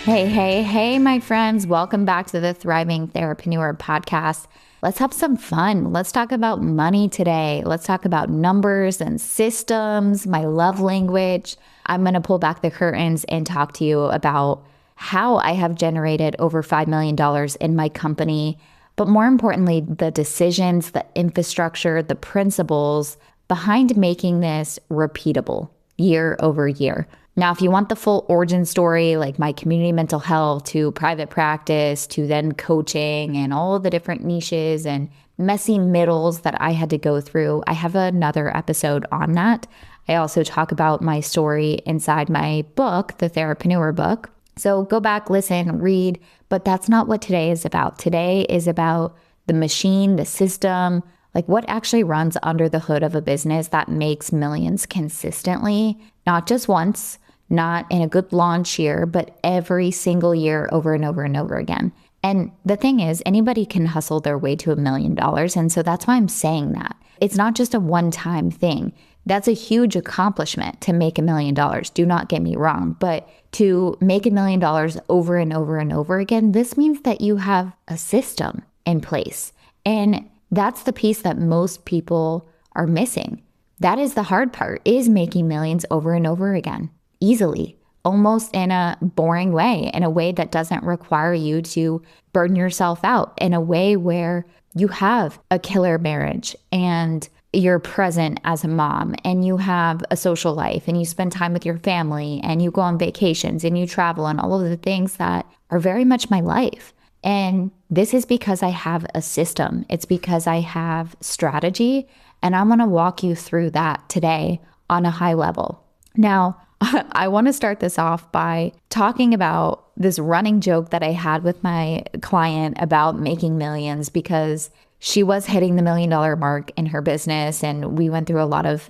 Hey, my friends. Welcome back to the Thriving Therapreneur podcast. Let's have some fun. Let's talk about money today. Let's talk about numbers and systems, my love language. I'm going to pull back the curtains and talk to you about how I have generated over $5 million in my company, but more importantly, the decisions, the infrastructure, the principles behind making this repeatable year over year. Now, if you want the full origin story, like my community mental health to private practice to then coaching and all the different niches and messy middles that I had to go through, I have another episode on that. I also talk about my story inside my book, the Therapreneur book. So go back, listen, read, but that's not what today is about. Today is about the machine, the system, like what actually runs under the hood of a business that makes millions consistently, not just once, not in a good launch year, but every single year over and over and over again. And the thing is, anybody can hustle their way to $1 million. And so that's why I'm saying that. It's not just a one-time thing. That's a huge accomplishment to make $1 million. Do not get me wrong. But to make $1 million over and over and over again, this means that you have a system in place. And that's the piece that most people are missing. That is the hard part, is making millions over and over again. Easily, almost in a boring way, in a way that doesn't require you to burn yourself out, in a way where you have a killer marriage and you're present as a mom and you have a social life and you spend time with your family and you go on vacations and you travel and all of the things that are very much my life. And this is because I have a system. It's because I have strategy, and I'm going to walk you through that today on a high level. Now, I want to start this off by talking about this running joke that I had with my client about making millions, because she was hitting the $1 million mark in her business. And we went through a lot of,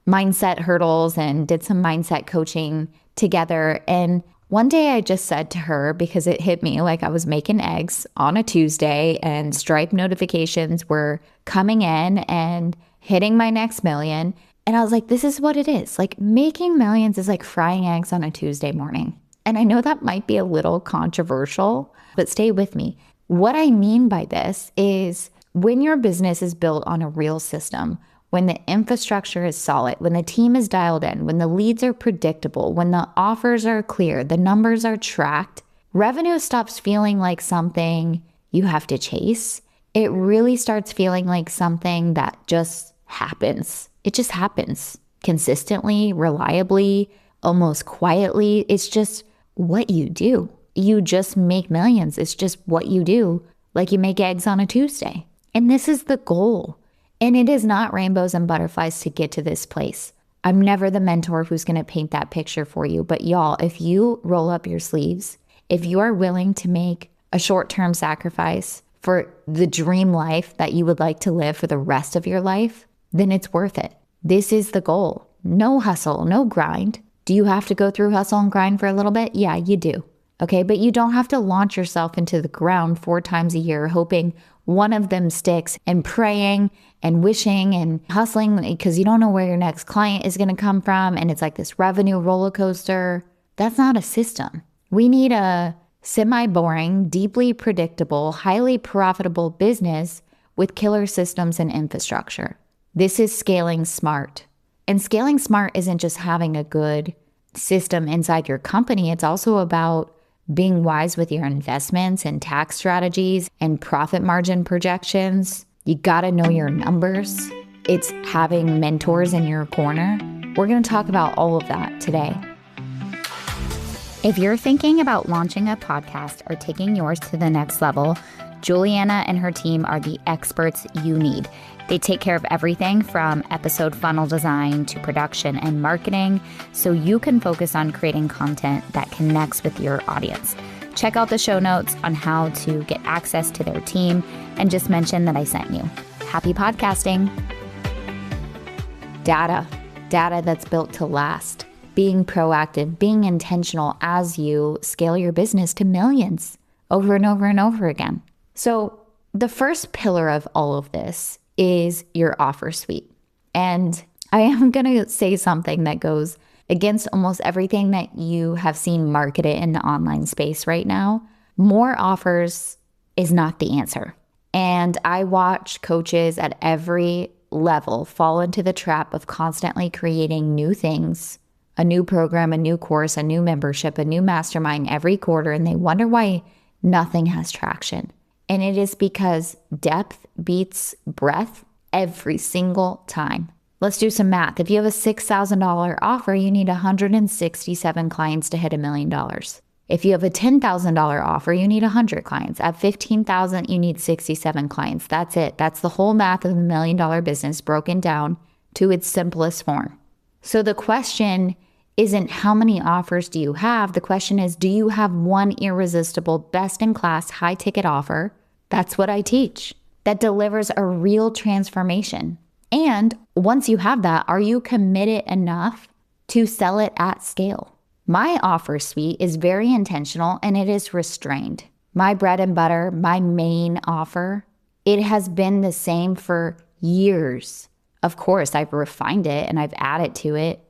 mindset hurdles and did some mindset coaching together. And one day I just said to her, because it hit me like I was making eggs on a Tuesday and Stripe notifications were coming in and hitting my next million. And I was like, this is what it is. Like, making millions is like frying eggs on a Tuesday morning. And I know that might be a little controversial, but stay with me. What I mean by this is when your business is built on a real system, when the infrastructure is solid, when the team is dialed in, when the leads are predictable, when the offers are clear, the numbers are tracked, revenue stops feeling like something you have to chase. It really starts feeling like something that just happens. It just happens consistently, reliably, almost quietly. It's just what you do. You just make millions. It's just what you do, like you make eggs on a Tuesday. And this is the goal. And it is not rainbows and butterflies to get to this place. I'm never the mentor who's going to paint that picture for you. But y'all, if you roll up your sleeves, if you are willing to make a short-term sacrifice for the dream life that you would like to live for the rest of your life, then it's worth it. This is the goal. No hustle, no grind. Do you have to go through hustle and grind for a little bit? Yeah, you do. Okay, but you don't have to launch yourself into the ground 4 times a year hoping one of them sticks and praying and wishing and hustling because you don't know where your next client is going to come from. And it's like this revenue roller coaster. That's not a system. We need a semi-boring, deeply predictable, highly profitable business with killer systems and infrastructure. This is scaling smart. And scaling smart isn't just having a good system inside your company. It's also about being wise with your investments and tax strategies and profit margin projections. You got to know your numbers. It's having mentors in your corner. We're going to talk about all of that today. If you're thinking about launching a podcast or taking yours to the next level, Juliana and her team are the experts you need. They take care of everything from episode funnel design to production and marketing, so you can focus on creating content that connects with your audience. Check out the show notes on how to get access to their team and just mention that I sent you. Happy podcasting. Data that's built to last. Being proactive, being intentional as you scale your business to millions over and over and over again. So the first pillar of all of this is your offer suite. And I am going to say something that goes against almost everything that you have seen marketed in the online space right now, more offers is not the answer. And I watch coaches at every level fall into the trap of constantly creating new things, a new program, a new course, a new membership, a new mastermind every quarter, and they wonder why nothing has traction. And it is because depth beats breadth every single time. Let's do some math. If you have a $6,000 offer, you need 167 clients to hit $1 million. If you have a $10,000 offer, you need 100 clients. At $15,000, you need 67 clients. That's it. That's the whole math of $1 million business broken down to its simplest form. So the question isn't how many offers do you have? The question is, do you have one irresistible, best-in-class, high-ticket offer? That's what I teach. That delivers a real transformation. And once you have that, are you committed enough to sell it at scale? My offer suite is very intentional and it is restrained. My bread and butter, my main offer, it has been the same for years. Of course, I've refined it and I've added to it.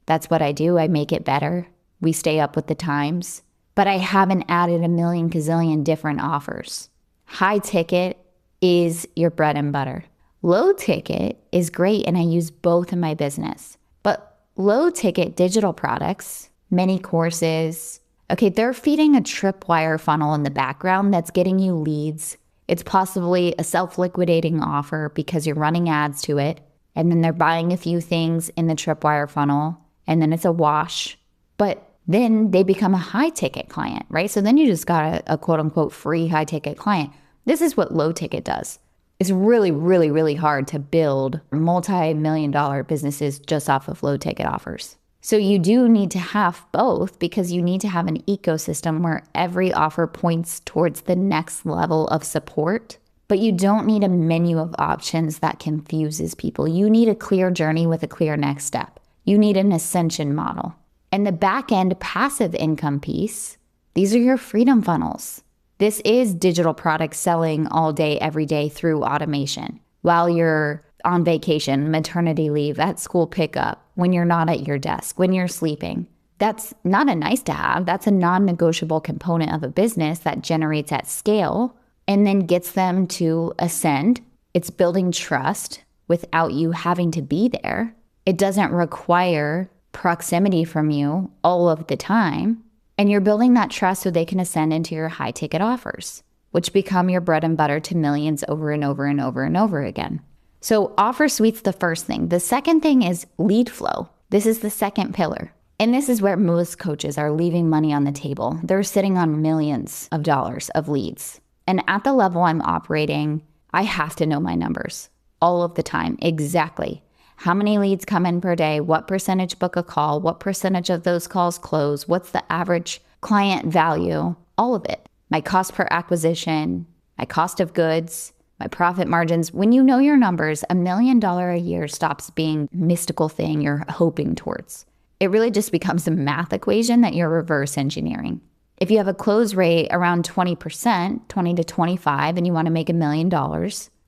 That's what I do. I make it better. We stay up with the times. But I haven't added a million gazillion different offers. High ticket is your bread and butter. Low ticket is great, and I use both in my business. But low ticket digital products, many courses, okay, they're feeding a tripwire funnel in the background that's getting you leads. It's possibly a self-liquidating offer because you're running ads to it, and then they're buying a few things in the tripwire funnel, and then it's a wash. But then they become a high ticket client, right? So then you just got a quote unquote free high ticket client. This is what low ticket does. It's really, really, really hard to build multi-million-dollar businesses just off of low ticket offers. So you do need to have both because you need to have an ecosystem where every offer points towards the next level of support. But you don't need a menu of options that confuses people. You need a clear journey with a clear next step. You need an ascension model. And the back end passive income piece, these are your freedom funnels. This is digital product selling all day, every day through automation. While you're on vacation, maternity leave, at school pickup, when you're not at your desk, when you're sleeping. That's not a nice to have. That's a non-negotiable component of a business that generates at scale and then gets them to ascend. It's building trust without you having to be there. It doesn't require proximity from you all of the time. And you're building that trust so they can ascend into your high ticket offers, which become your bread and butter to millions over and over and over and over again. So offer suite's the first thing. The second thing is lead flow. This is the second pillar. And this is where most coaches are leaving money on the table. They're sitting on millions of dollars of leads. And at the level I'm operating, I have to know my numbers all of the time. Exactly. How many leads come in per day? What percentage book a call? What percentage of those calls close? What's the average client value? All of it. My cost per acquisition, my cost of goods, my profit margins. When you know your numbers, $1 million a year stops being a mystical thing you're hoping towards. It really just becomes a math equation that you're reverse engineering. If you have a close rate around 20%, 20 to 25, and you want to make $1 million,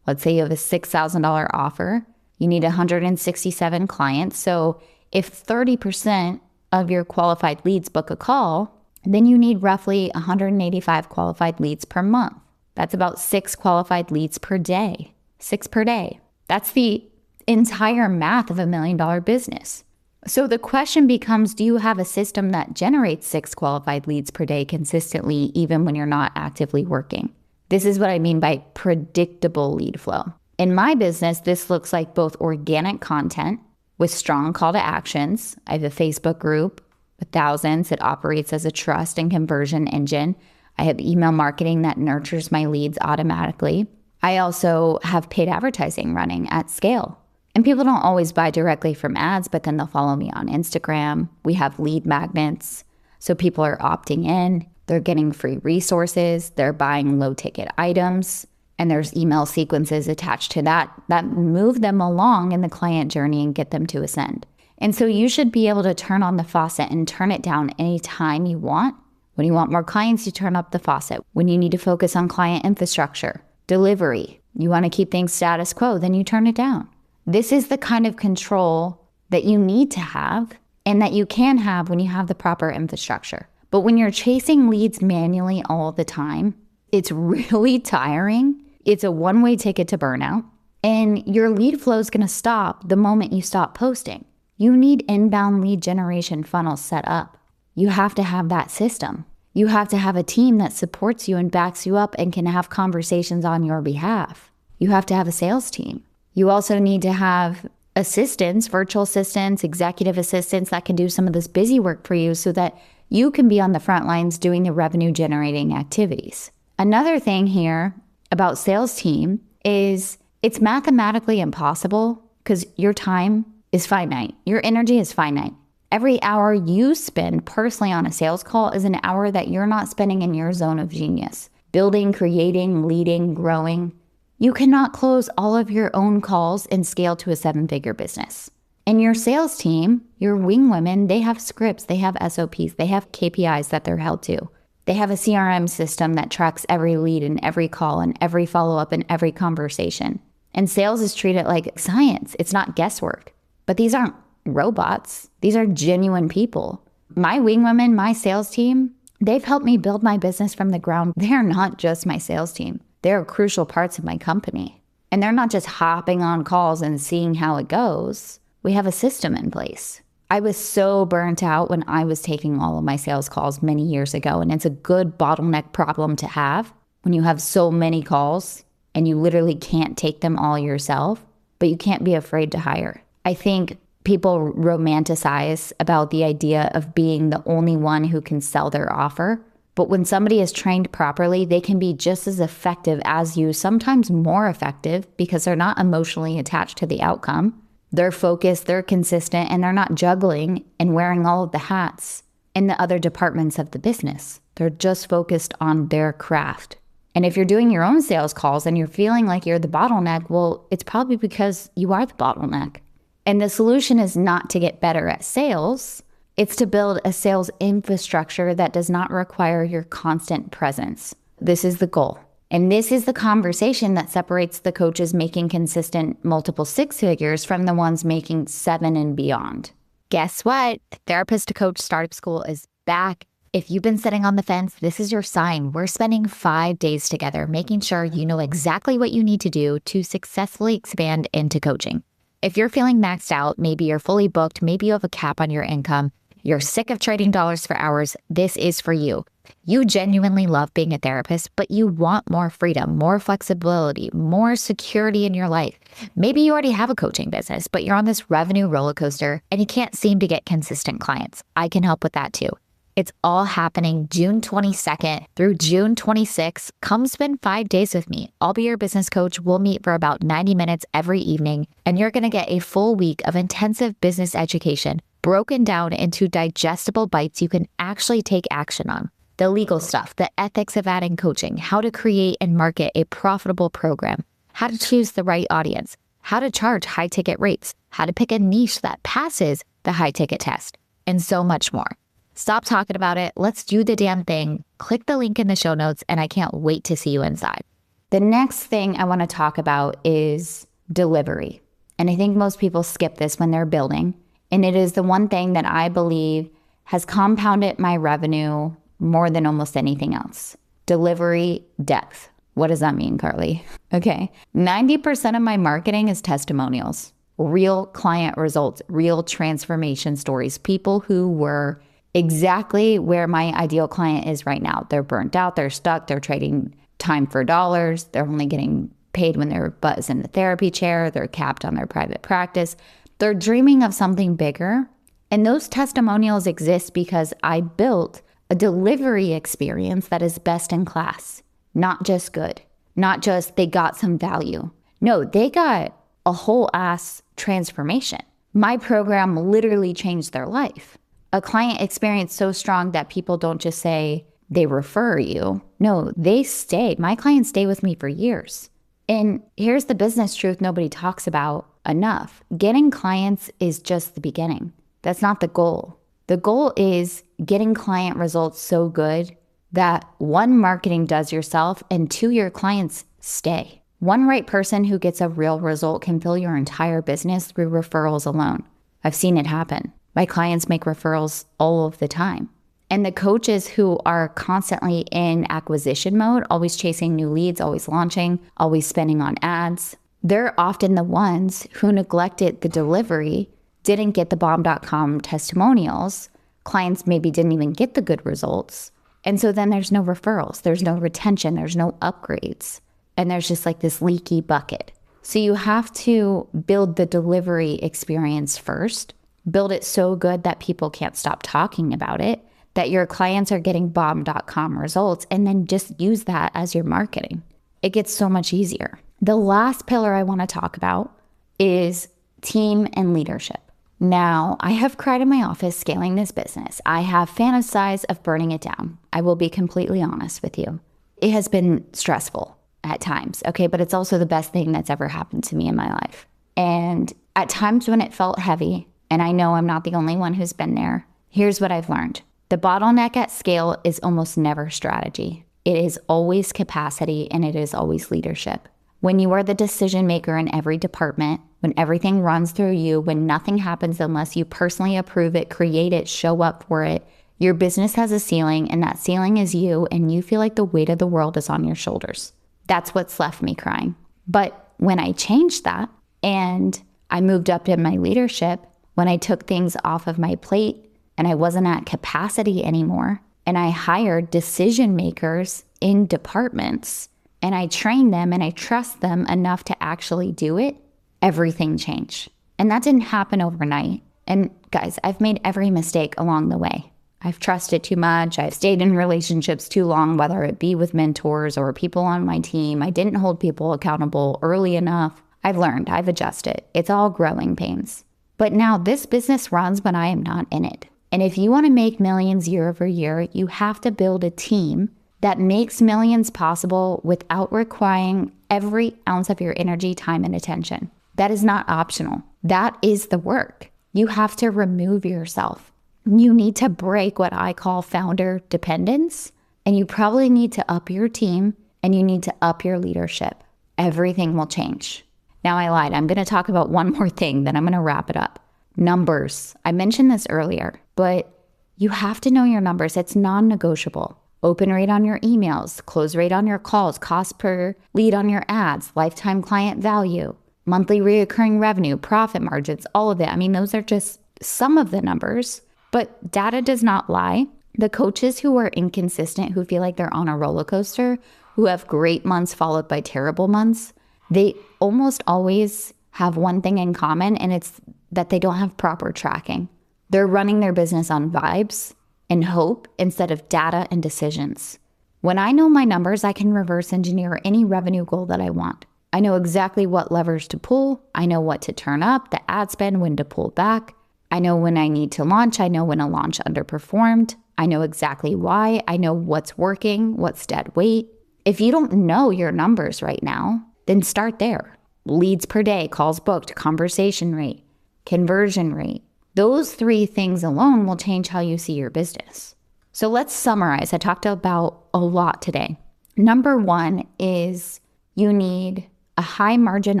let's say you have a $6,000 offer, you need 167 clients. So if 30% of your qualified leads book a call, then you need roughly 185 qualified leads per month. That's about 6 qualified leads per day. 6 per day. That's the entire math of $1 million business. So the question becomes, do you have a system that generates 6 qualified leads per day consistently, even when you're not actively working? This is what I mean by predictable lead flow. In my business, this looks like both organic content with strong call to actions. I have a Facebook group with thousands that operates as a trust and conversion engine. I have email marketing that nurtures my leads automatically. I also have paid advertising running at scale. And people don't always buy directly from ads, but then they'll follow me on Instagram. We have lead magnets. So people are opting in. They're getting free resources. They're buying low ticket items. And there's email sequences attached to that move them along in the client journey and get them to ascend. And so you should be able to turn on the faucet and turn it down anytime you want. When you want more clients, you turn up the faucet. When you need to focus on client infrastructure, delivery, you want to keep things status quo, then you turn it down. This is the kind of control that you need to have and that you can have when you have the proper infrastructure. But when you're chasing leads manually all the time, it's really tiring. It's a one-way ticket to burnout, and your lead flow is going to stop the moment you stop posting. You need inbound lead generation funnels set up. You have to have that system. You have to have a team that supports you and backs you up and can have conversations on your behalf. You have to have a sales team. You also need to have assistants, virtual assistants, executive assistants that can do some of this busy work for you so that you can be on the front lines doing the revenue generating activities. Another thing here about sales team is it's mathematically impossible because your time is finite. Your energy is finite. Every hour you spend personally on a sales call is an hour that you're not spending in your zone of genius. Building, creating, leading, growing. You cannot close all of your own calls and scale to a 7-figure business. And your sales team, your wing women, they have scripts, they have SOPs, they have KPIs that they're held to. They have a CRM system that tracks every lead and every call and every follow-up and every conversation. And sales is treated like science. It's not guesswork. But these aren't robots. These are genuine people. My wing women, my sales team, they've helped me build my business from the ground. They're not just my sales team. They're crucial parts of my company. And they're not just hopping on calls and seeing how it goes. We have a system in place. I was so burnt out when I was taking all of my sales calls many years ago, and it's a good bottleneck problem to have when you have so many calls and you literally can't take them all yourself, but you can't be afraid to hire. I think people romanticize about the idea of being the only one who can sell their offer, but when somebody is trained properly, they can be just as effective as you, sometimes more effective because they're not emotionally attached to the outcome. They're focused, they're consistent, and they're not juggling and wearing all of the hats in the other departments of the business. They're just focused on their craft. And if you're doing your own sales calls and you're feeling like you're the bottleneck, well, it's probably because you are the bottleneck. And the solution is not to get better at sales. It's to build a sales infrastructure that does not require your constant presence. This is the goal. And this is the conversation that separates the coaches making consistent multiple 6 figures from the ones making 7 and beyond. Guess what? Therapist to Coach Startup School is back. If you've been sitting on the fence, this is your sign. We're spending 5 days together, making sure you know exactly what you need to do to successfully expand into coaching. If you're feeling maxed out, maybe you're fully booked, maybe you have a cap on your income, you're sick of trading dollars for hours, this is for you. You genuinely love being a therapist, but you want more freedom, more flexibility, more security in your life. Maybe you already have a coaching business, but you're on this revenue roller coaster and you can't seem to get consistent clients. I can help with that too. It's all happening June 22nd through June 26th. Come spend 5 days with me. I'll be your business coach. We'll meet for about 90 minutes every evening, and you're going to get a full week of intensive business education broken down into digestible bites you can actually take action on. The legal stuff, the ethics of adding coaching, how to create and market a profitable program, how to choose the right audience, how to charge high ticket rates, how to pick a niche that passes the high ticket test, and so much more. Stop talking about it. Let's do the damn thing. Click the link in the show notes, and I can't wait to see you inside. The next thing I want to talk about is delivery. And I think most people skip this when they're building. And it is the one thing that I believe has compounded my revenue more than almost anything else. Delivery depth. What does that mean, Carly? Okay. 90% of my marketing is testimonials, real client results, real transformation stories, people who were exactly where my ideal client is right now. They're burnt out, they're stuck, they're trading time for dollars, they're only getting paid when their butt is in the therapy chair, they're capped on their private practice. They're dreaming of something bigger. And those testimonials exist because I built a delivery experience that is best in class, not just good, not just they got some value. No, they got a whole ass transformation. My program literally changed their life. A client experience so strong that people don't just say they refer you. No, they stay. My clients stay with me for years. And here's the business truth nobody talks about enough. Getting clients is just the beginning. That's not the goal. The goal is getting client results so good that 1, marketing does yourself, and 2, your clients stay. One right person who gets a real result can fill your entire business through referrals alone. I've seen it happen. My clients make referrals all of the time. And the coaches who are constantly in acquisition mode, always chasing new leads, always launching, always spending on ads, they're often the ones who neglected the delivery, didn't get the bomb.com testimonials. Clients maybe didn't even get the good results. And so then there's no referrals, there's no retention, there's no upgrades. And there's just like this leaky bucket. So you have to build the delivery experience first, build it so good that people can't stop talking about it, that your clients are getting bomb.com results, and then just use that as your marketing. It gets so much easier. The last pillar I want to talk about is team and leadership. Now, I have cried in my office scaling this business. I have fantasized of burning it down. I will be completely honest with you. It has been stressful at times, okay? But it's also the best thing that's ever happened to me in my life. And at times when it felt heavy, and I know I'm not the only one who's been there, here's what I've learned. The bottleneck at scale is almost never strategy. It is always capacity, and it is always leadership. When you are the decision maker in every department, when everything runs through you, when nothing happens unless you personally approve it, create it, show up for it, your business has a ceiling, and that ceiling is you, and you feel like the weight of the world is on your shoulders. That's what's left me crying. But when I changed that and I moved up in my leadership, when I took things off of my plate and I wasn't at capacity anymore, and I hired decision makers in departments, and I trained them and I trust them enough to actually do it, everything changed. And that didn't happen overnight. And guys, I've made every mistake along the way. I've trusted too much. I've stayed in relationships too long, whether it be with mentors or people on my team. I didn't hold people accountable early enough. I've learned, I've adjusted. It's all growing pains. But now this business runs when I am not in it. And if you want to make millions year over year, you have to build a team that makes millions possible without requiring every ounce of your energy, time, and attention. That is not optional. That is the work. You have to remove yourself. You need to break what I call founder dependence, and you probably need to up your team, and you need to up your leadership. Everything will change. Now I lied. I'm going to talk about one more thing, then I'm going to wrap it up. Numbers. I mentioned this earlier, but you have to know your numbers. It's non-negotiable. Open rate on your emails, close rate on your calls, cost per lead on your ads, lifetime client value, monthly recurring revenue, profit margins, all of it. I mean, those are just some of the numbers, but data does not lie. The coaches who are inconsistent, who feel like they're on a roller coaster, who have great months followed by terrible months, they almost always have one thing in common, and it's that they don't have proper tracking. They're running their business on vibes and hope instead of data and decisions. When I know my numbers, I can reverse engineer any revenue goal that I want. I know exactly what levers to pull. I know what to turn up, the ad spend, when to pull back. I know when I need to launch. I know when a launch underperformed. I know exactly why. I know what's working, what's dead weight. If you don't know your numbers right now, then start there. Leads per day, calls booked, conversation rate, conversion rate. Those three things alone will change how you see your business. So let's summarize. I talked about a lot today. Number one is you need a high margin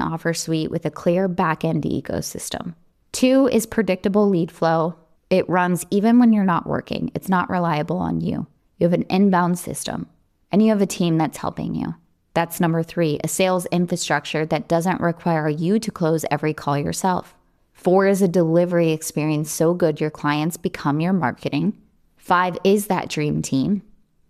offer suite with a clear back-end ecosystem. Two is predictable lead flow. It runs even when you're not working. It's not reliable on you. You have an inbound system and you have a team that's helping you. That's number three, a sales infrastructure that doesn't require you to close every call yourself. Four is a delivery experience so good your clients become your marketing. Five is that dream team,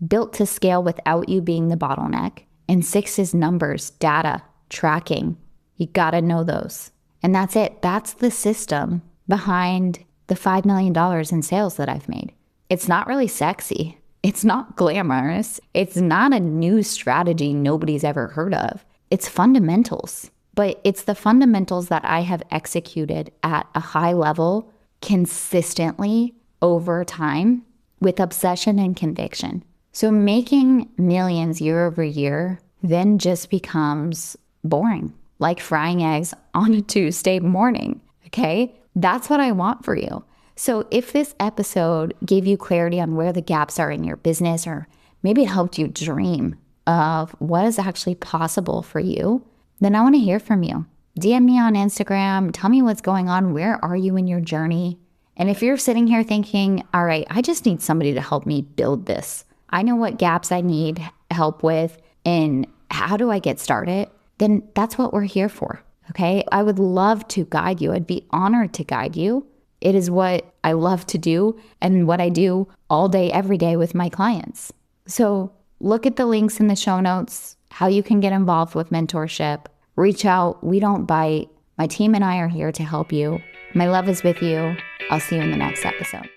built to scale without you being the bottleneck. And six is numbers, data, tracking. You gotta know those. And that's it. That's the system behind the $5 million in sales that I've made. It's not really sexy. It's not glamorous. It's not a new strategy nobody's ever heard of. It's fundamentals. But it's the fundamentals that I have executed at a high level consistently over time with obsession and conviction. So making millions year over year then just becomes boring, like frying eggs on a Tuesday morning, okay? That's what I want for you. So if this episode gave you clarity on where the gaps are in your business, or maybe it helped you dream of what is actually possible for you, then I want to hear from you. DM me on Instagram. Tell me what's going on. Where are you in your journey? And if you're sitting here thinking, all right, I just need somebody to help me build this. I know what gaps I need help with and how do I get started? Then that's what we're here for. Okay. I would love to guide you. I'd be honored to guide you. It is what I love to do and what I do all day, every day with my clients. So look at the links in the show notes, how you can get involved with mentorship. Reach out. We don't bite. My team and I are here to help you. My love is with you. I'll see you in the next episode.